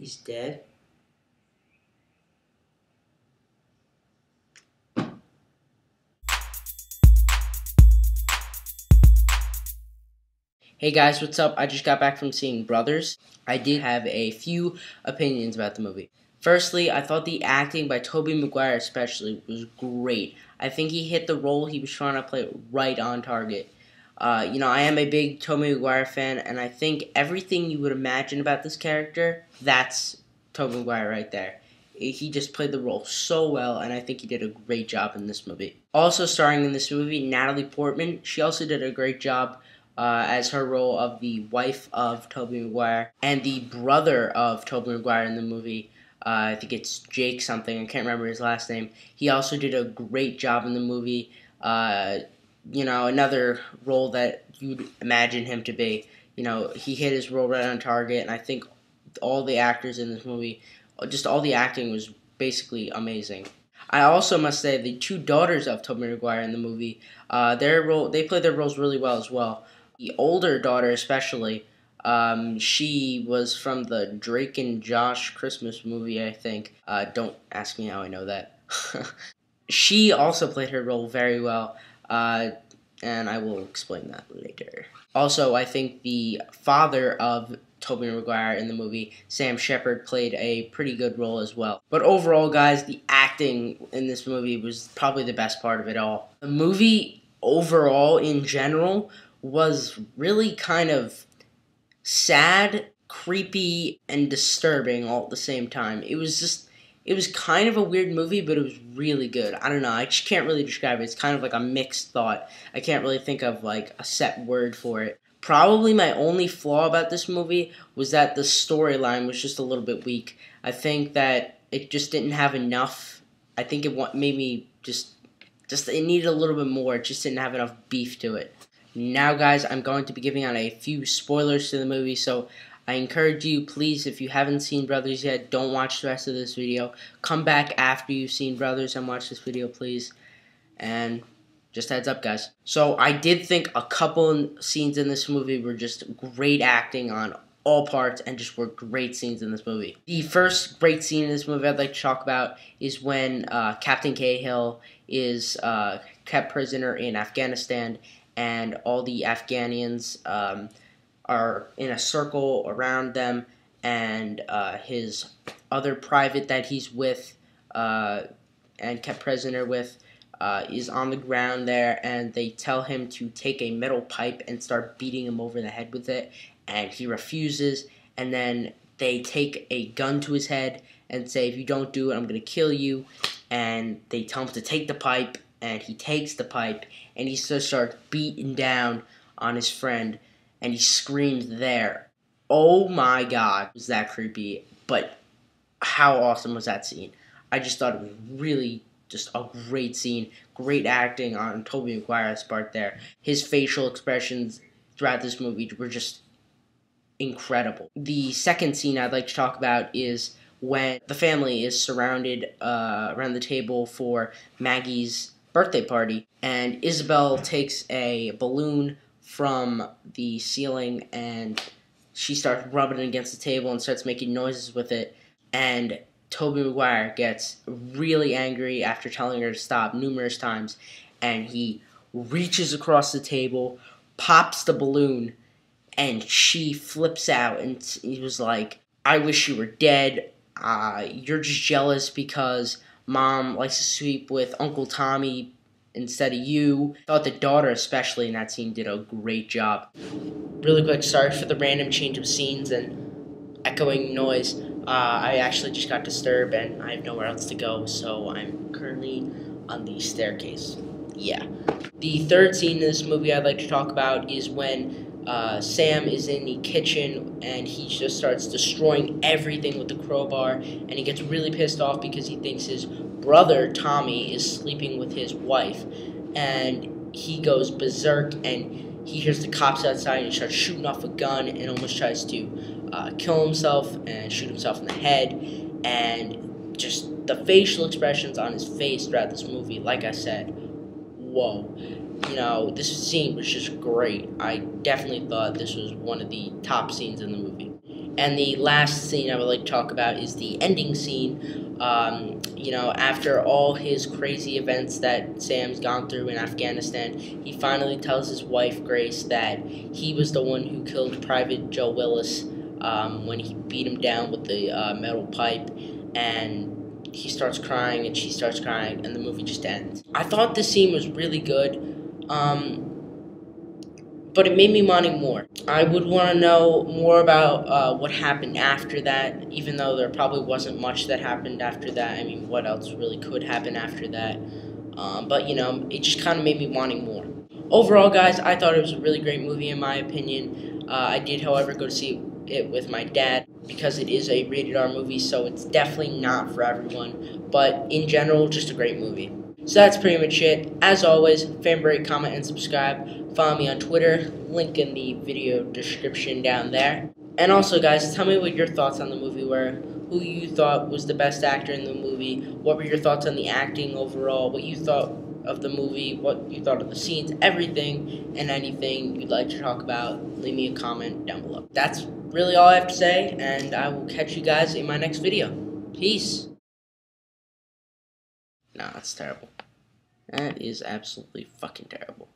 He's dead? Hey guys, what's up? I just got back from seeing Brothers. I did have a few opinions about the movie. Firstly, I thought the acting by Tobey Maguire especially was great. I think he hit the role he was trying to play right on target. I am a big Tobey Maguire fan, and I think everything you would imagine about this character, that's Tobey Maguire right there. He just played the role so well, and I think he did a great job in this movie. Also starring in this movie, Natalie Portman. She also did a great job as her role of the wife of Tobey Maguire and the brother of Tobey Maguire in the movie. I think it's Jake something. I can't remember his last name. He also did a great job in the movie. Another role that you'd imagine him to be. He hit his role right on target, and I think all the actors in this movie, just all the acting was basically amazing. I also must say the two daughters of Tobey Maguire in the movie, they played their roles really well as well. The older daughter especially, she was from the Drake and Josh Christmas movie, I think. Don't ask me how I know that. She also played her role very well, and I will explain that later. Also, I think the father of Tobey Maguire in the movie, Sam Shepard, played a pretty good role as well. But overall, guys, the acting in this movie was probably the best part of it all. The movie overall, in general, was really kind of sad, creepy, and disturbing all at the same time. It was kind of a weird movie, but it was really good. I don't know, I just can't really describe it. It's kind of like a mixed thought. I can't really think of like a set word for it. Probably my only flaw about this movie was that the storyline was just a little bit weak. I think that it just didn't have enough. I think it made me just it needed a little bit more. It just didn't have enough beef to it. Now, guys, I'm going to be giving out a few spoilers to the movie, so I encourage you, please, if you haven't seen Brothers yet, don't watch the rest of this video. Come back after you've seen Brothers and watch this video, please. And just heads up, guys. So I did think a couple scenes in this movie were just great acting on all parts and just were great scenes in this movie. The first great scene in this movie I'd like to talk about is when Captain Cahill is kept prisoner in Afghanistan, and all the Afghanians are in a circle around them, and his other private that he's with and kept prisoner with is on the ground there, and they tell him to take a metal pipe and start beating him over the head with it, and he refuses, and then they take a gun to his head and say, if you don't do it, I'm going to kill you, and they tell him to take the pipe, and he takes the pipe, and he just starts beating down on his friend, and he screams there. Oh my god, was that creepy, but how awesome was that scene? I just thought it was really just a great scene, great acting on Tobey Maguire's part there. His facial expressions throughout this movie were just incredible. The second scene I'd like to talk about is when the family is surrounded around the table for Maggie's birthday party, and Isabel takes a balloon from the ceiling and she starts rubbing it against the table and starts making noises with it, and Tobey Maguire gets really angry after telling her to stop numerous times, and he reaches across the table, pops the balloon, and she flips out, and he was like, I wish you were dead. You're just jealous because Mom likes to sleep with Uncle Tommy instead of you. I thought the daughter, especially in that scene, did a great job. Really quick, sorry for the random change of scenes and echoing noise. I actually just got disturbed and I have nowhere else to go, so I'm currently on the staircase. Yeah. The third scene in this movie I'd like to talk about is when Sam is in the kitchen and he just starts destroying everything with the crowbar, and he gets really pissed off because he thinks his brother Tommy is sleeping with his wife, and he goes berserk and he hears the cops outside and he starts shooting off a gun and almost tries to kill himself and shoot himself in the head. And just the facial expressions on his face throughout this movie, like I said, whoa. This scene was just great. I definitely thought this was one of the top scenes in the movie. And the last scene I would like to talk about is the ending scene. After all his crazy events that Sam's gone through in Afghanistan, he finally tells his wife, Grace, that he was the one who killed Private Joe Willis when he beat him down with the metal pipe. And he starts crying, and she starts crying, and the movie just ends. I thought this scene was really good. But it made me wanting more. I would want to know more about what happened after that, even though there probably wasn't much that happened after that. I mean, what else really could happen after that? But, it just kind of made me wanting more. Overall, guys, I thought it was a really great movie in my opinion. I did, however, go to see it with my dad because it is a rated R movie, so it's definitely not for everyone. But in general, just a great movie. So that's pretty much it. As always, favorite, comment, and subscribe. Follow me on Twitter, link in the video description down there. And also, guys, tell me what your thoughts on the movie were. Who you thought was the best actor in the movie. What were your thoughts on the acting overall. What you thought of the movie. What you thought of the scenes. Everything and anything you'd like to talk about. Leave me a comment down below. That's really all I have to say. And I will catch you guys in my next video. Peace. No, that's terrible. That is absolutely fucking terrible.